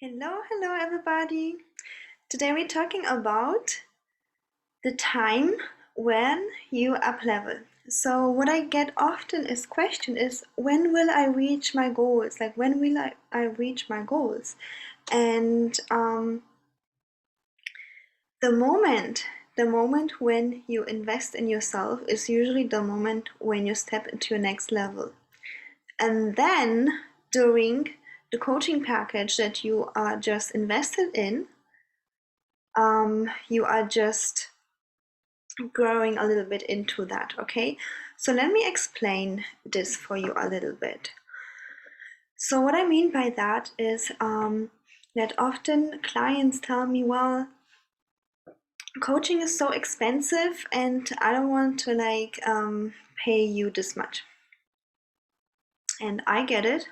Hello everybody. Today we're talking about the time when you up level. So what I get often is question is when will I reach my goals? Like when will I reach my goals? And the moment the moment when you invest in yourself is usually the moment when you step into your next level. And then during the coaching package that you are just invested in, you are just growing a little bit into that, okay? So let me explain this for you a little bit. So what I mean by that is that often clients tell me, well, coaching is so expensive and I don't want to pay you this much. And I get it.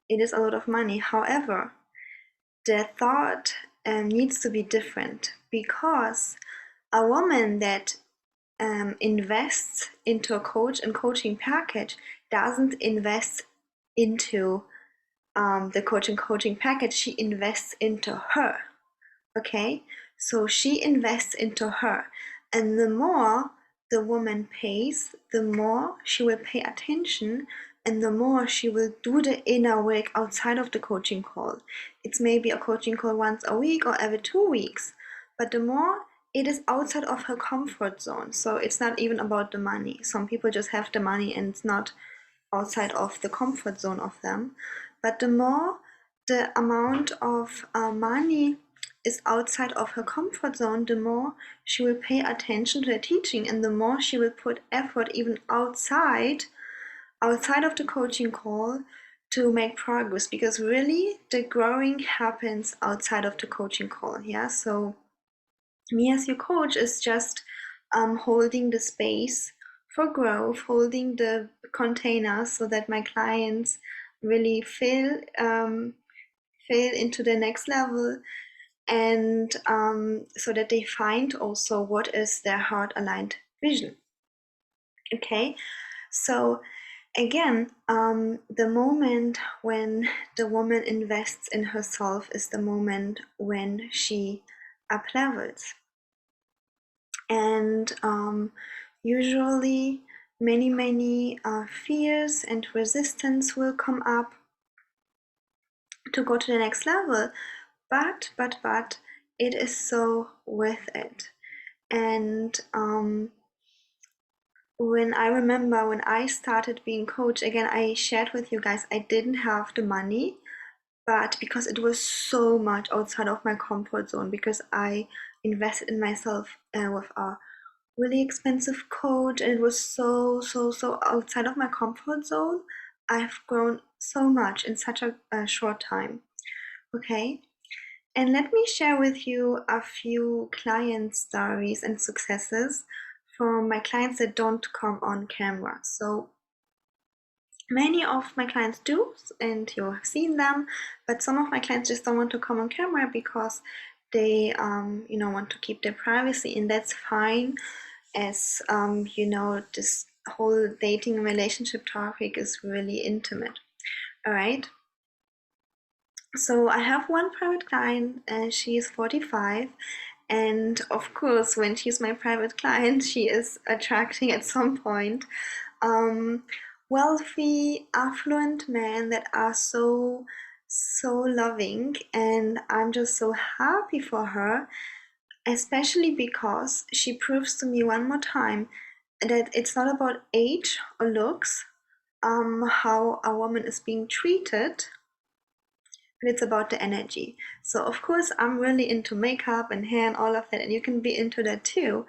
It is a lot of money. However, the thought needs to be different, because a woman that invests into a coach and coaching package doesn't invest into the coaching package. She invests into her. Okay, so she invests into her, and the more the woman pays, the more she will pay attention, and the more she will do the inner work outside of the coaching call. It's maybe a coaching call once a week or every 2 weeks, but the more it is outside of her comfort zone. So it's not even about the money. Some people just have the money and it's not outside of the comfort zone of them. But the more the amount of money is outside of her comfort zone, the more she will pay attention to the teaching, and the more she will put effort even outside of the coaching call to make progress, because really the growing happens outside of the coaching call. Yeah, so me as your coach is just holding the space for growth, holding the container so that my clients really fail into the next level, and so that they find also what is their heart aligned vision. Okay, so again, the moment when the woman invests in herself is the moment when she up levels. And usually many fears and resistance will come up to go to the next level, but it is so worth it. And when I remember when I started being coach, again, I shared with you guys, I didn't have the money, but because it was so much outside of my comfort zone, because I invested in myself with a really expensive coach, and it was so outside of my comfort zone. I've grown so much in such a short time. Okay, and let me share with you a few client stories and successes from my clients that don't come on camera. So many of my clients do, and you have seen them, but some of my clients just don't want to come on camera because they want to keep their privacy, and that's fine, as this whole dating and relationship topic is really intimate. All right, so I have one private client, and she is 45, and of course when she's my private client, she is attracting at some point um, wealthy, affluent men that are so loving, and I'm just so happy for her, especially because she proves to me one more time that it's not about age or looks, how a woman is being treated, but it's about the energy. So of course I'm really into makeup and hair and all of that, and you can be into that too,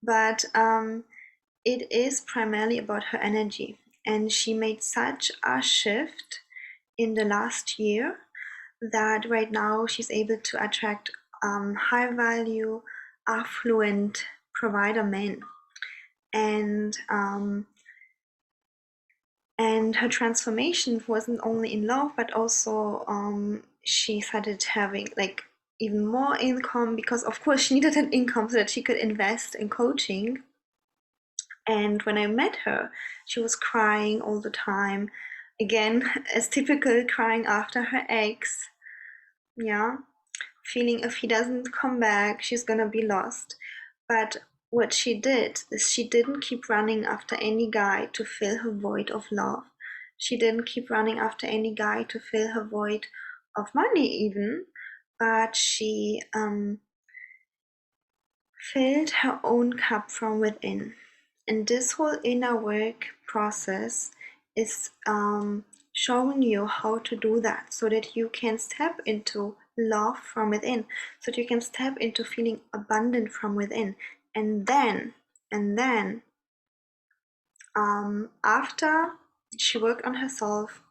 but it is primarily about her energy. And she made such a shift in the last year that right now she's able to attract high value, affluent provider men. And her transformation wasn't only in love, but also she started having like even more income, because of course she needed an income so that she could invest in coaching. And when I met her, she was crying all the time. Again, as typical, crying after her ex. Yeah, feeling if he doesn't come back, she's gonna be lost. But what she did is she didn't keep running after any guy to fill her void of love. She didn't keep running after any guy to fill her void of money, even, but she filled her own cup from within. And this whole inner work process is showing you how to do that so that you can step into love from within, so that you can step into feeling abundant from within. And then, after she worked on herself,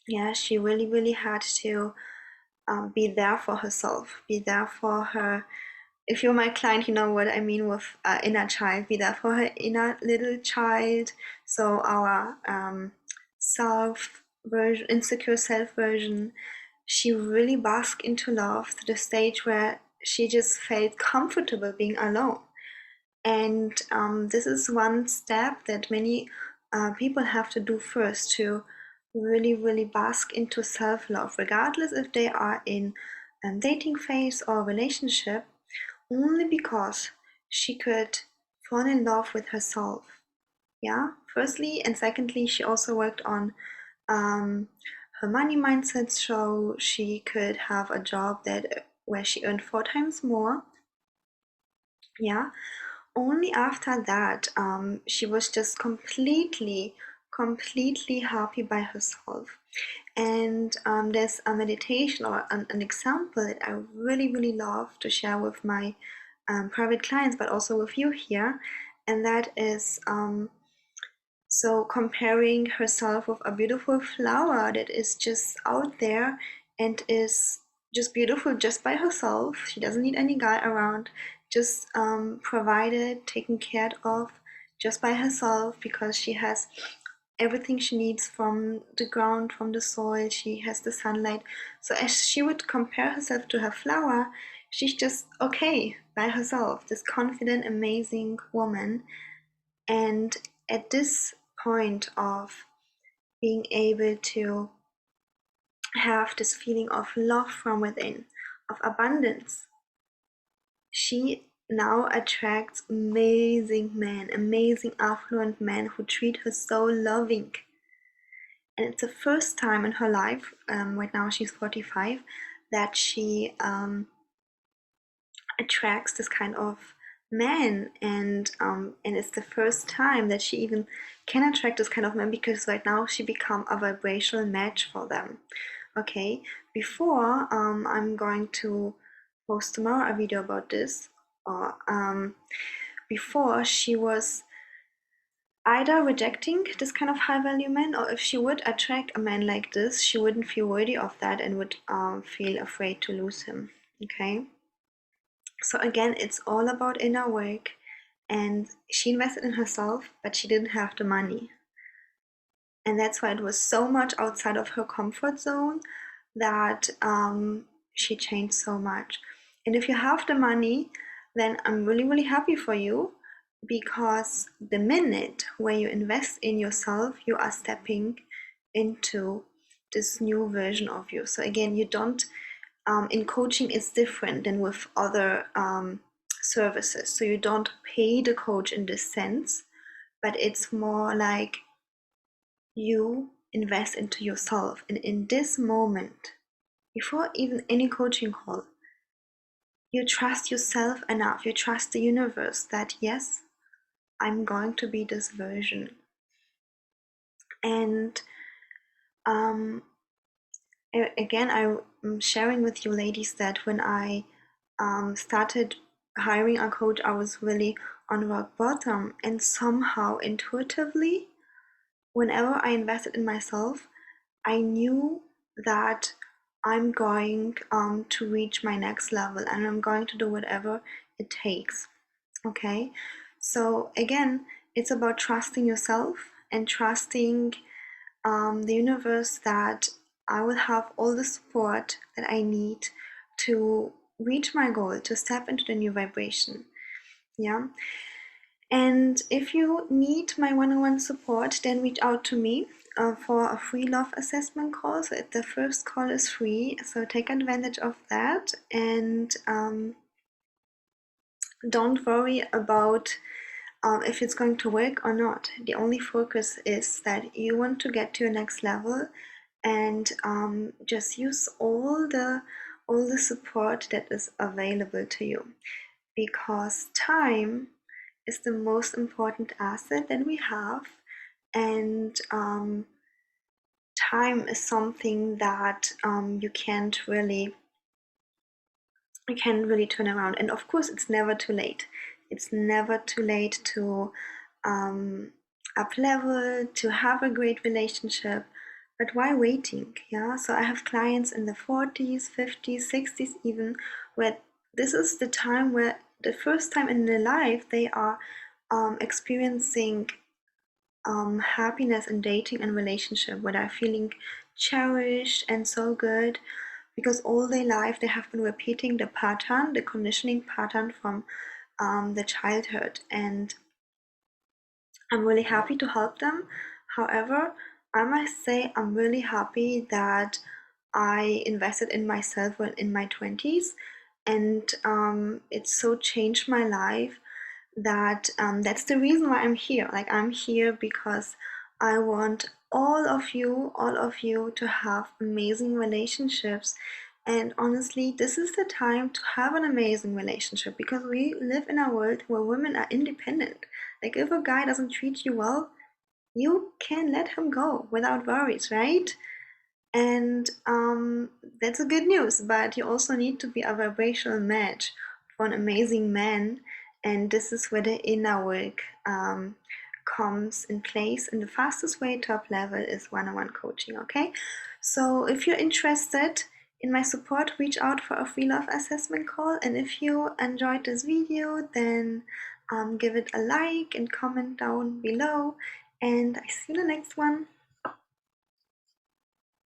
yeah, she really, really had to be there for herself, be there for her. If you're my client, you know what I mean with inner child. Be there for her inner little child. So our self version, insecure self version, she really basked into love to the stage where she just felt comfortable being alone. And this is one step that many people have to do first to really, really bask into self love, regardless if they are in dating phase or relationship, only because she could fall in love with herself. Yeah, firstly, and secondly, she also worked on um, her money mindset so she could have a job that where she earned 4 times more. Yeah, only after that, she was just completely happy by herself. And there's a meditation or an example that I really, really love to share with my private clients, but also with you here. And that is so comparing herself with a beautiful flower that is just out there and is just beautiful just by herself. She doesn't need any guy around, just provided, taken care of just by herself because she has everything she needs from the ground, from the soil. She has the sunlight. So as she would compare herself to her flower, she's just okay by herself, this confident, amazing woman. And at this point of being able to have this feeling of love from within, of abundance, she now attracts amazing men, amazing affluent men who treat her so loving. And it's the first time in her life, right now she's 45, that she attracts this kind of man, and it's the first time that she even can attract this kind of man because right now she become a vibrational match for them. Okay, before I'm going to post tomorrow a video about this, or before she was either rejecting this kind of high value man, or if she would attract a man like this, she wouldn't feel worthy of that and would feel afraid to lose him. Okay, so again, it's all about inner work, and she invested in herself, but she didn't have the money. And that's why it was so much outside of her comfort zone that she changed so much. And if you have the money, then I'm really, really happy for you because the minute where you invest in yourself, you are stepping into this new version of you. So again, you don't in coaching it's different than with other services. So you don't pay the coach in this sense, but it's more like you invest into yourself. And in this moment, before even any coaching call, you trust yourself enough, you trust the universe that yes, I'm going to be this version. And um, again, I'm sharing with you ladies that when I started hiring a coach, I was really on rock bottom, and somehow intuitively, whenever I invested in myself, I knew that I'm going to reach my next level and I'm going to do whatever it takes. Okay, so again, it's about trusting yourself and trusting the universe that I will have all the support that I need to reach my goal, to step into the new vibration. Yeah. And if you need my one on one support, then reach out to me. for a free love assessment call. So the first call is free, so take advantage of that, and don't worry about if it's going to work or not. The only focus is that you want to get to your next level, and just use all the support that is available to you, because time is the most important asset that we have, and time is something that you can't really turn around. And of course, it's never too late. It's never too late to um, up level, to have a great relationship. But why waiting? Yeah. So I have clients in the 40s, 50s, 60s, even, where this is the time where the first time in their life they are experiencing happiness in dating and relationship, where they're feeling cherished and so good, because all their life they have been repeating the pattern, the conditioning pattern from the childhood. And I'm really happy to help them. However, I must say I'm really happy that I invested in myself when in my 20s, and it so changed my life that that's the reason why I'm here. Like, I'm here because I want all of you to have amazing relationships. And honestly, this is the time to have an amazing relationship, because we live in a world where women are independent. Like, if a guy doesn't treat you well, you can let him go without worries, right? And that's a good news, but you also need to be a vibrational match for an amazing man. And this is where the inner work comes in place. And the fastest way to up level is one-on-one coaching, okay? So if you're interested in my support, reach out for a free love assessment call. And if you enjoyed this video, then give it a like and comment down below. And I see you in the next one.